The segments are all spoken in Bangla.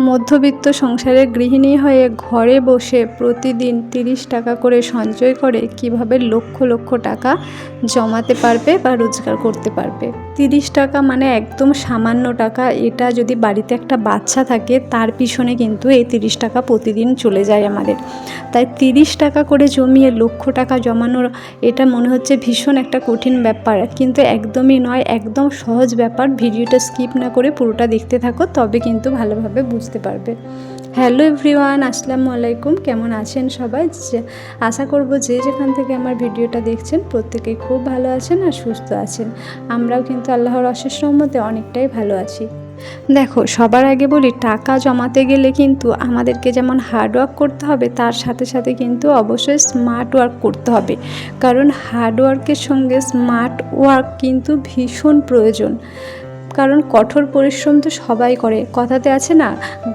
মধ্যবিত্ত সংসারের গৃহিণী হয়ে ঘরে বসে প্রতিদিন 30 টাকা করে সঞ্চয় করে কিভাবে লক্ষ লক্ষ টাকা জমাতে পারবে বা রোজগার করতে পারবে। 30 টাকা মানে একদম সামান্য টাকা। এটা যদি বাড়িতে একটা বাচ্চা থাকে তার পিছনে কিন্তু এই 30 টাকা প্রতিদিন চলে যায় আমাদের। তাই 30 টাকা করে জমিয়ে লক্ষ টাকা জমানোর এটা মনে হচ্ছে ভীষণ একটা কঠিন ব্যাপার, কিন্তু একদমই নয়, একদম সহজ ব্যাপার। ভিডিওটা স্কিপ না করে পুরোটা দেখতে থাকো, তবে কিন্তু ভালোভাবে বুঝতে পারবে। হ্যালো এভরিওয়ান, আসসালামু আলাইকুম। কেমন আছেন সবাই? আশা করব যে যেখান থেকে আমার ভিডিওটা দেখছেন প্রত্যেকেই খুব ভালো আছেন আর সুস্থ আছেন। আমরাও কিন্তু আল্লাহর অশেষ রহমতে অনেকটাই ভালো আছি। দেখো, সবার আগে বলি, টাকা জমাতে গেলে কিন্তু আমাদেরকে যেমন হার্ড ওয়ার্ক করতে হবে, তার সাথে সাথে কিন্তু অবশ্যই স্মার্ট ওয়ার্ক করতে হবে। কারণ হার্ড ওয়ার্কের সঙ্গে স্মার্ট ওয়ার্ক কিন্তু ভীষণ প্রয়োজন। কারণ কঠোর পরিশ্রম তো সবাই করে। কথাতে আছে না,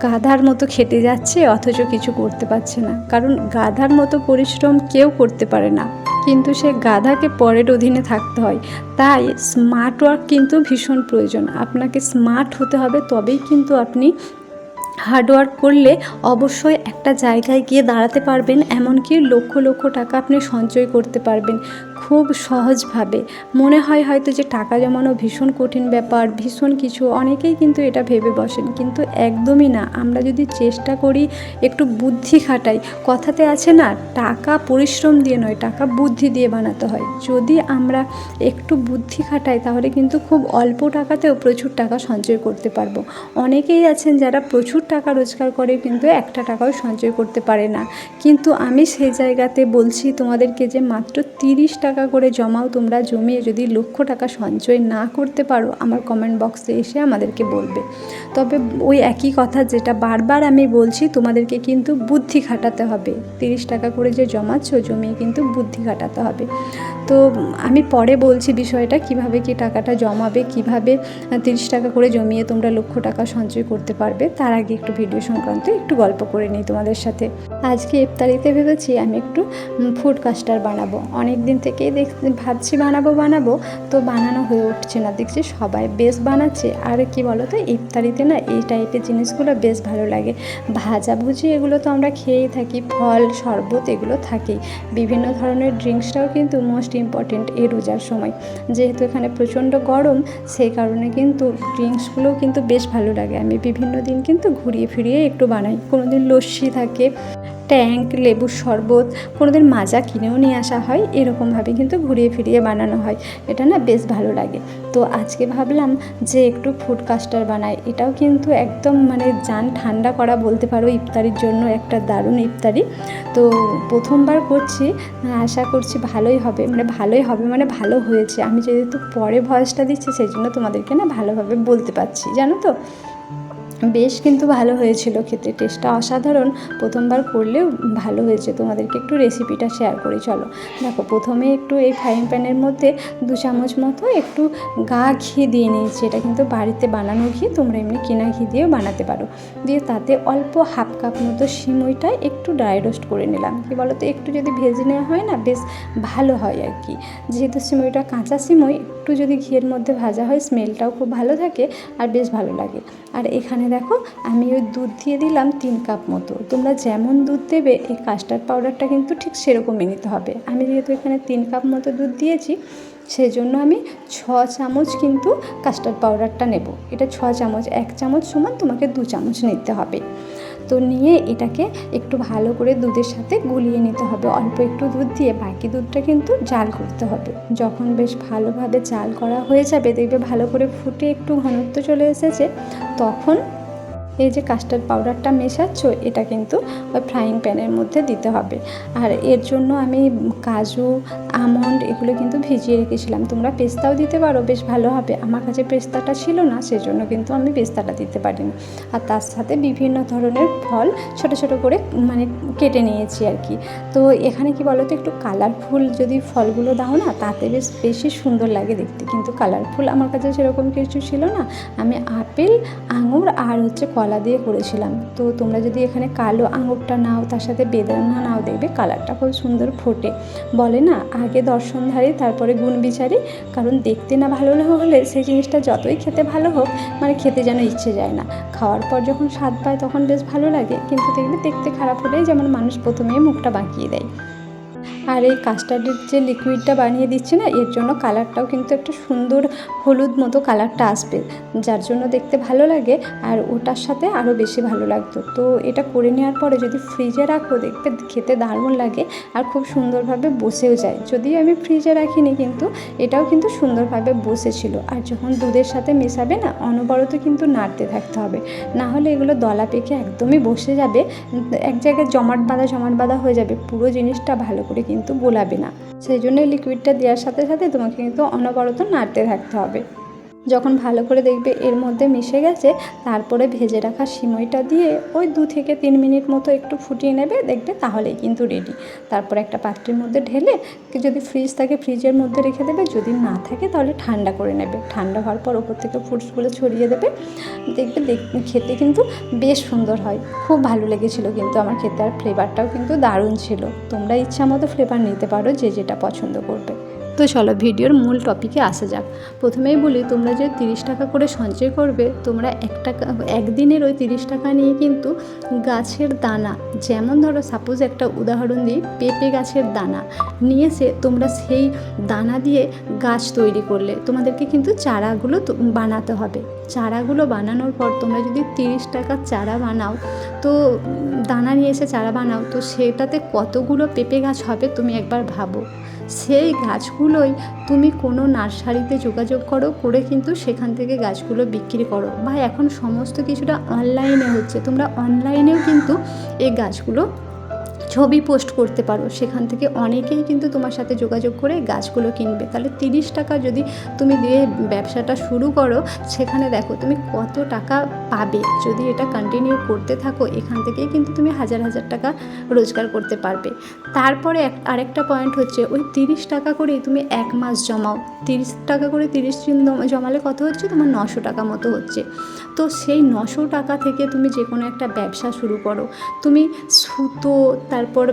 গাধার মতো খেটে যাচ্ছে অথচ কিছু করতে পারছে না। কারণ গাধার মতো পরিশ্রম কেউ করতে পারে না, কিন্তু সে গাধাকে পরের অধীনে থাকতে হয়। তাই স্মার্ট ওয়ার্ক কিন্তু ভীষণ প্রয়োজন। আপনাকে স্মার্ট হতে হবে, তবেই কিন্তু আপনি হার্ডওয়ার্ক করলে অবশ্যই একটা জায়গায় গিয়ে দাঁড়াতে পারবেন, এমনকি লক্ষ লক্ষ টাকা আপনি সঞ্চয় করতে পারবেন খুব সহজভাবে। মনে হয় হয়তো যে টাকা জমানো ভীষণ কঠিন ব্যাপার, ভীষণ কিছু, অনেকেই কিন্তু এটা ভেবে বসেন, কিন্তু একদমই না। আমরা যদি চেষ্টা করি, একটু বুদ্ধি খাটাই, কথাতে আছে না, টাকা পরিশ্রম দিয়ে নয়, টাকা বুদ্ধি দিয়ে বানাতে হয়। যদি আমরা একটু বুদ্ধি খাটাই তাহলে কিন্তু খুব অল্প টাকাতেও প্রচুর টাকা সঞ্চয় করতে পারবো। অনেকেই আছেন যারা প্রচুর টাকা রোজগার করে কিন্তু একটা টাকাও সঞ্চয় করতে পারে না। কিন্তু আমি সেই জায়গাতে বলছি তোমাদেরকে যে মাত্র 30 টাকা করে জমাও। তোমরা জমিয়ে যদি লক্ষ টাকা সঞ্চয় না করতে পারো, আমার কমেন্ট বক্সে এসে আমাদেরকে বলবে। তবে ওই একই কথা যেটা বারবার আমি বলছি, তোমাদেরকে কিন্তু বুদ্ধি খাটাতে হবে। 30 টাকা করে যে জমাচ্ছ, জমিয়ে কিন্তু বুদ্ধি খাটাতে হবে। তো আমি পরে বলছি বিষয়টা, কিভাবে কি টাকাটা জমাবে, কিভাবে 30 টাকা করে জমিয়ে তোমরা লক্ষ টাকা সঞ্চয় করতে পারবে। তার আগে একটু ভিডিও সংক্রান্ত একটু গল্প করে নিই তোমাদের সাথে। আজকে ইফতারিতে ভেবেছি আমি একটু ফুড কাস্টার বানাবো। অনেক দিন থেকেই ভাবছি বানাবো, তো বানানো হয়ে উঠছে না। দেখছি সবাই বেশ বানাচ্ছে। আর কি বলো তো, ইফতারিতে না এই টাইপের জিনিসগুলো বেশ ভালো লাগে। ভাজাভুজি এগুলো তো আমরা খেয়েই থাকি, ফল শরবত এগুলো থাকেই। বিভিন্ন ধরনের ড্রিঙ্কসটাও কিন্তু মোস্ট ইম্পর্টেন্ট এই রোজার সময়। যেহেতু এখানে প্রচণ্ড গরম, সেই কারণে কিন্তু ড্রিঙ্কসগুলোও কিন্তু বেশ ভালো লাগে। আমি বিভিন্ন দিন কিন্তু ঘুরিয়ে ফিরিয়ে একটু বানাই। কোনো দিন লস্যি থাকে, ট্যাঙ্ক, লেবুর শরবত, কোনো দিন মাজা কিনেও নিয়ে আসা হয়। এরকমভাবে কিন্তু ঘুরিয়ে ফিরিয়ে বানানো হয়। এটা না বেশ ভালো লাগে। তো আজকে ভাবলাম যে একটু ফুড কাস্টার বানাই। এটাও কিন্তু একদম মানে জান ঠান্ডা করা বলতে পারো, ইফতারির জন্য একটা দারুণ ইফতারি। তো প্রথমবার করছি, আশা করছি ভালোই হবে, মানে ভালো হয়েছে। আমি যেহেতু পরে ভয়েসটা দিচ্ছি, সেই জন্য তোমাদেরকে না ভালোভাবে বলতে পারছি, জানো তো। বেশ কিন্তু ভালো হয়েছিল খেতে, টেস্টটা অসাধারণ। প্রথমবার করলেও ভালো হয়েছে। তোমাদেরকে একটু রেসিপিটা শেয়ার করি, চলো। দেখো, প্রথমে একটু এই ফ্রাইং প্যানের মধ্যে 2 চামচ মতো একটু ঘি দিয়ে নিয়েছি। এটা কিন্তু বাড়িতে বানানো ঘি, তোমরা এমনি কেনা ঘি দিয়েও বানাতে পারো। দিয়ে তাতে অল্প হাফ কাপ মতো সিমইটা একটু ড্রাই রোস্ট করে নিলাম। কি বলো তো, একটু যদি ভেজে নেওয়া হয় না, বেশ ভালো হয় আর কি। যেহেতু সিমইটা কাঁচা সিমই, একটু যদি ঘিয়ের মধ্যে ভাজা হয়, স্মেলটাও খুব ভালো থাকে আর বেশ ভালো লাগে। আর এখানে দেখো, আমি ওই দুধ দিয়ে দিলাম 3 কাপ মতো। তোমরা যেমন দুধ দেবে, এই কাস্টার্ড পাউডারটা কিন্তু ঠিক সেরকমই নিতে হবে। আমি যেহেতু এখানে 3 কাপ মতো দুধ দিয়েছি, সেই জন্য আমি 6 চামচ কিন্তু কাস্টার্ড পাউডারটা নেব। এটা 6 চামচ, 1 চামচ সমান তোমাকে 2 চামচ নিতে হবে। তো নিয়ে এটাকে একটু ভালো করে দুধের সাথে গুলিয়ে নিতে হবে। অল্প একটু দুধ দিয়ে বাকি দুধটা কিন্তু জাল করতে হবে। যখন বেশ ভালোভাবে জাল করা হয়ে যাবে, দেখবে ভালো করে ফুটে একটু ঘনত্ব চলে এসেছে, তখন এই যে কাস্টার্ড পাউডারটা মেশাচ্ছ, এটা কিন্তু ওই ফ্রাইং প্যানের মধ্যে দিতে হবে। আর এর জন্য আমি কাজু, আমন্ড এগুলো কিন্তু ভিজিয়ে রেখেছিলাম। তোমরা পেস্তাও দিতে পারো, বেশ ভালো হবে। আমার কাছে পেস্তাটা ছিল না, সেজন্য কিন্তু আমি পেস্তাটা দিতে পারিনি। আর তার সাথে বিভিন্ন ধরনের ফল ছোট ছোট করে মানে কেটে নিয়েছি আর কি। তো এখানে কি বলো তো, একটু কালারফুল যদি ফলগুলো দাও না, তাতে বেশ বেশি সুন্দর লাগে দেখতে। কিন্তু কালারফুল আমার কাছে সেরকম কিছু ছিল না। আমি আপেল, আঙুর আর কলা দিয়ে করেছিলাম। তো তোমরা যদি এখানে কালো আঙুরটা নাও, তার সাথে বেদানা নাও, দেখবে কালারটা খুব সুন্দর ফোটে। বলে না, আগে দর্শনধারী তারপরে গুণ বিচারী। কারণ দেখতে না ভালো হলে সেই জিনিসটা যতই খেতে ভালো হোক, মানে খেতে যেন ইচ্ছে যায় না। খাওয়ার পর যখন স্বাদ পায় তখন বেশ ভালো লাগে, কিন্তু দেখবে দেখতে খারাপ হলেই যেমন মানুষ প্রথমেই মুখটা বাঁকিয়ে দেয়। আর এই কাস্টার্ডের যে লিকুইডটা বানিয়ে দিচ্ছি না, এর জন্য কালারটাও কিন্তু একটা সুন্দর হলুদ মতো কালারটা আসবে, যার জন্য দেখতে ভালো লাগে আর ওটার সাথে আরও বেশি ভালো লাগতো। তো এটা করে নেওয়ার পরে যদি ফ্রিজে রাখো, দেখবে খেতে দারুণ লাগে আর খুব সুন্দরভাবে বসেও যায়। যদিও আমি ফ্রিজে রাখিনি, কিন্তু এটাও কিন্তু সুন্দরভাবে বসেছিল। আর যখন দুধের সাথে মেশাবে না, অনবরত কিন্তু নাড়তে থাকতে হবে, না হলে এগুলো দলা পেকে একদমই বসে যাবে, এক জায়গায় জমাট বাঁধা হয়ে যাবে, পুরো জিনিসটা ভালো করে কিন্তু গোলাবে না। সেই জন্য লিকুইডটা দেওয়ার সাথে সাথে তোমাকে কিন্তু অনবরত নাড়তে থাকতে হবে। যখন ভালো করে দেখবে এর মধ্যে মিশে গেছে, তারপরে ভেজে রাখা সিমইটা দিয়ে ওই 2 থেকে 3 মিনিট মতো একটু ফুটিয়ে নেবে, দেখবে তাহলেই কিন্তু রেডি। তারপর একটা পাত্রের মধ্যে ঢেলে, যদি ফ্রিজ থাকে ফ্রিজের মধ্যে রেখে দেবে, যদি না থাকে তাহলে ঠান্ডা করে নেবে। ঠান্ডা হওয়ার পর ওপর থেকে ফ্রুটসগুলো ছড়িয়ে দেবে, দেখবে খেতে কিন্তু বেশ সুন্দর হয়। খুব ভালো লেগেছিলো কিন্তু আমার খেতে, আর ফ্লেভারটাও কিন্তু দারুণ ছিল। তোমরা ইচ্ছা মতো ফ্লেভার নিতে পারো, যে যেটা পছন্দ করবে। তো চলো ভিডিওর মূল টপিকে আসা যাক। প্রথমেই বলি, তোমরা যে 30 টাকা করে সঞ্চয় করবে, তোমরা একদিনের ওই 30 টাকা নিয়ে কিন্তু গাছের দানা, যেমন ধরো সাপোজ একটা উদাহরণ দিই, পেঁপে গাছের দানা নিয়ে এসে তোমরা সেই দানা দিয়ে গাছ তৈরি করলে, তোমাদেরকে কিন্তু চারাগুলো বানাতে হবে। চারাগুলো বানানোর পর তোমরা যদি 30 টাকার চারা বানাও, তো দানা নিয়ে এসে চারা বানাও, তো সেটাতে কতগুলো পেঁপে গাছ হবে তুমি একবার ভাবো। সেই গাছগুলোই তুমি কোনো নার্সারিতে যোগাযোগ করে কিন্তু সেখান থেকে গাছগুলো বিক্রি করো, বা এখন সমস্ত কিছুটা অনলাইনে হচ্ছে, তোমরা অনলাইনেও কিন্তু এই গাছগুলো ছবি পোস্ট করতে পারো, সেখান থেকে অনেকেই কিন্তু তোমার সাথে যোগাযোগ করে গাছগুলো কিনবে। তাহলে 30 টাকা যদি তুমি দিয়ে ব্যবসাটা শুরু করো, সেখানে দেখো তুমি কত টাকা পাবে। যদি এটা কন্টিনিউ করতে থাকো, এখান থেকেই কিন্তু তুমি হাজার টাকা রোজগার করতে পারবে। তারপরে আরেকটা পয়েন্ট হচ্ছে, ওই 30 টাকা করেই তুমি 1 মাস জমাও। 30 টাকা করে 30 দিন জমালে কত হচ্ছে, তোমার 900 টাকা মতো হচ্ছে। তো সেই 900 টাকা থেকে তুমি যে কোনো একটা ব্যবসা শুরু করো। তুমি সুতো, তারপর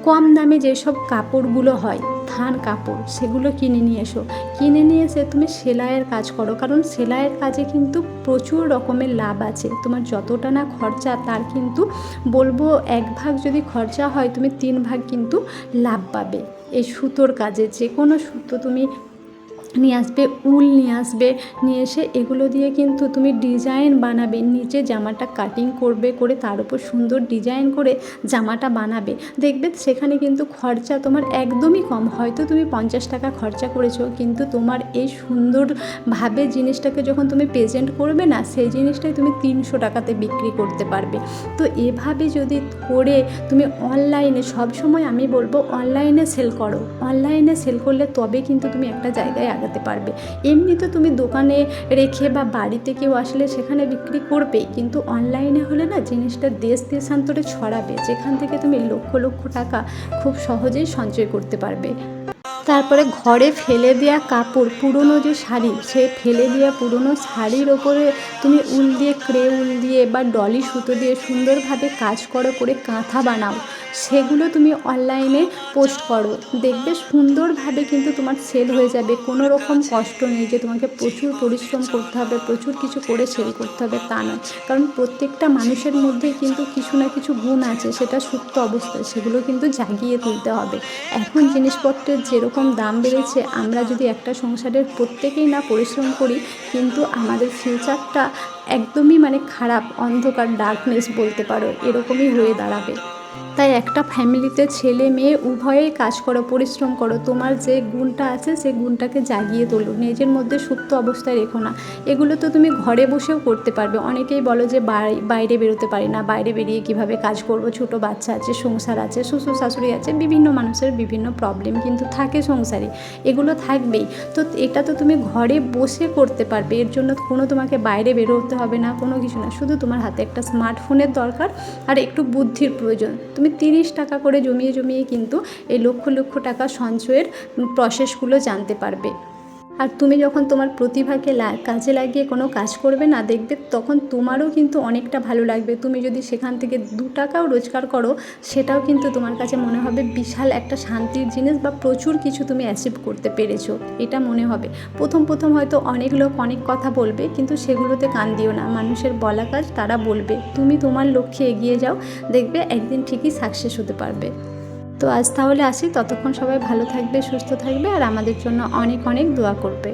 কম দামে যেসব কাপড়গুলো হয়, থান কাপড়, সেগুলো কিনে নিয়ে এসে তুমি সেলাইয়ের কাজ করো। কারণ সেলাইয়ের কাজে কিন্তু প্রচুর রকমের লাভ আছে। তোমার যতটা না খরচা, তার কিন্তু বলবো 1 ভাগ যদি খরচা হয়, তুমি 3 ভাগ কিন্তু লাভ পাবে। এই সুতোর কাজে যে কোনো সুতো তুমি নিয়ে আসবে, উল নিয়ে আসবে, নিয়ে এসে এগুলো দিয়ে কিন্তু তুমি ডিজাইন বানাবে, নিচে জামাটা কাটিং করে তার উপর সুন্দর ডিজাইন করে জামাটা বানাবে। দেখবে সেখানে কিন্তু খরচা তোমার একদমই কম। হয়তো তুমি 50 টাকা খরচা করেছো, কিন্তু তোমার এই সুন্দরভাবে জিনিসটাকে যখন তুমি প্রেজেন্ট করবে না, সেই জিনিসটাই তুমি 300 টাকাতে বিক্রি করতে পারবে। তো এভাবে যদি করে তুমি অনলাইনে, সবসময় আমি বলবো অনলাইনে সেল করো। অনলাইনে সেল করলে তবে কিন্তু তুমি একটা জায়গায় আগাতে পারবে। এমনি তো তুমি দোকানে রেখে বা বাড়িতে কেউ আসলে সেখানে বিক্রি করবে, কিন্তু অনলাইনে হলে না, জিনিসটা দেশান্তরে ছড়াবে, যেখান থেকে তুমি লক্ষ টাকা খুব সহজেই সঞ্চয় করতে পারবে। তারপরে ঘরে ফেলে দেওয়া কাপড়, পুরনো যে শাড়ি, সে ফেলে দেওয়া পুরনো শাড়ির ওপরে তুমি উল দিয়ে, ক্রে উল দিয়ে বা ডলি সুতো দিয়ে সুন্দরভাবে কাজ করে কাঁথা বানাও, সেগুলো তুমি অনলাইনে পোস্ট করো। দেখবে সুন্দরভাবে কিন্তু তোমার সেল হয়ে যাবে। কোনো রকম কষ্ট নেই যে তোমাকে প্রচুর পরিশ্রম করতে হবে, প্রচুর কিছু করে সেল করতে হবে, তা নয়। কারণ প্রত্যেকটা মানুষের মধ্যেই কিন্তু কিছু না কিছু গুণ আছে, সেটা সুপ্ত অবস্থায়, সেগুলো কিন্তু জাগিয়ে তুলতে হবে। এখন জিনিসপত্রের যেরকম দাম বেড়েছে, আমরা যদি একটা সংসারের প্রত্যেকেই না পরিশ্রম করি, কিন্তু আমাদের ফিউচারটা একদমই খারাপ, অন্ধকার, ডার্কনেস বলতে পারো, এরকমই হয়ে দাঁড়াবে। তাই একটা ফ্যামিলিতে ছেলে মেয়ে উভয়েই কাজ করো, পরিশ্রম করো, তোমার যে গুণটা আছে সেই গুণটাকে জাগিয়ে তোলো, নিজের মধ্যে সুপ্ত অবস্থায় রেখো না। এগুলো তো তুমি ঘরে বসেও করতে পারবে। অনেকেই বলো যে বাইরে বেরোতে পারি না, বাইরে বেরিয়ে কিভাবে কাজ করব, ছোটো বাচ্চা আছে, সংসার আছে, শ্বশুর শাশুড়ি আছে, বিভিন্ন মানুষের বিভিন্ন প্রবলেম কিন্তু থাকে সংসারে, এগুলো থাকবেই। তো এটা তো তুমি ঘরে বসে করতে পারবে। এর জন্য তোমাকে বাইরে বেরোতে হবে না, কোনো কিছু না, শুধু তোমার হাতে একটা স্মার্টফোনের দরকার আর একটু বুদ্ধির প্রয়োজন। তুমি 30 টাকা করে জমিয়ে কিন্তু এই লক্ষ টাকা সঞ্চয়ের প্রসেসগুলো জানতে পারবে। আর তুমি যখন তোমার প্রতিভাকে কাজে লাগিয়ে কোনো কাজ করবে না, দেখবে তখন তোমারও কিন্তু অনেকটা ভালো লাগবে। তুমি যদি সেখান থেকে 2 টাকাও রোজগার করো, সেটাও কিন্তু তোমার কাছে মনে হবে বিশাল একটা শান্তির জিনিস, বা প্রচুর কিছু তুমি অ্যাচিভ করতে পেরেছো, এটা মনে হবে। প্রথম হয়তো অনেক লোক অনেক কথা বলবে, কিন্তু সেগুলোতে কান দিও না। মানুষের বলা কাজ তারা বলবে, তুমি তোমার লক্ষ্যে এগিয়ে যাও, দেখবে একদিন ঠিকই সাকসেস হতে পারবে। তো আজ তাহলে আসি, ততক্ষণ সবাই ভালো থাকবে, সুস্থ থাকবে, আর আমাদের জন্য অনেক অনেক দোয়া করবে।